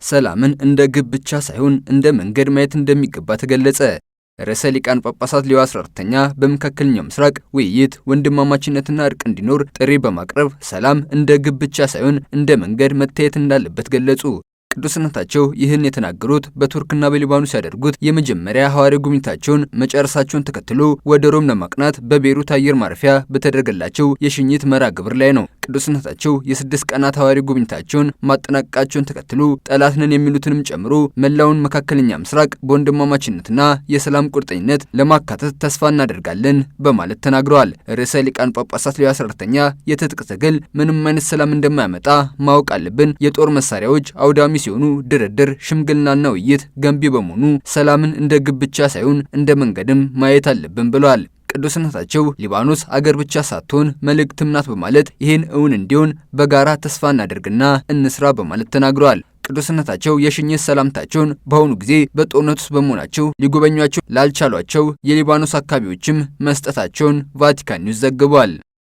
ሰላምን እንደ ግብ ብቻ ሳይሆን እንደ መንገድ ማየት እንደሚገባ ተገለጸ። ርዕሰ ሊቃነ ጳጳሳት ሌዮ 14ኛ በመካከለኛው ምስራቅ ውይይት፣ ወንድማማችነትና እርቅ እንዲኖር ጥሪ በማቅረብ ሰላም እንደ ግብ ብቻ ሳይሆን እንደ መንገድ መታየት እንዳለበት ገለጹ። ቅዱስነታቸው ይህን የተናገሩት በቱርክና በሊባኖስ ያደርጉት የመጀመሪያ ሐዋርያዊ ጉብኝታቸውን መጨረሳቸውን ተከትሎ ወደ ሮም ለማቅናት በቤይሩት አየር ማረፊያ በተደረገላቸው የሽኝት መርሃ ግብር ላይ ነው። ቅዱስነታቸው የ6 ቀናት ሐዋርያዊ ጉብኝታቸውን ማጠናቀቃቸውን ተከትሎ ጠላት ነን የሚሉትንም ጨምሮ መላውን መካከለኛ ምስራቅ በወንድማማችነትና የሰላም ቁርጠኝነት ለማካተት ተስፋ እናደርጋለን በማለት ተናግረዋል። ርዕሰ ሊቃነ ጳጳሳት ሌዮ 14ኛ የትጥቅ ትግል ምንም አይነት ሰላም እንደማያመጣ ማወቅ አለብን። የጦር መሳሪያዎች አውዳሚ ሲሆኑ ድርድር፣ ሽምግልናና ውይይት ገንቢ በመሆኑ ሰላምን እንደ ግብ ብቻ ሳይሆን እንደ መንገድም ማየት አለብን ብለዋል። ቅዱስነታቸው ሊባኖስ አገር ብቻ ሳትሆን መልእክትም ናት በማለት ይህን እውን እንዲሆን በጋራ ተስፋ እናደርግና እንስራ በማለት ተናግረዋል። ቅዱስነታቸው የሽኝት ሰላምታቸውን በአሁኑ ጊዜ በጦርነት ውስጥ በመሆናቸው ሊጎበኟቸው ላልቻሏቸው የሊባኖስ አካባቢዎችም መስጠታቸውን ቫቲካን ኒውስ ዘግቧል።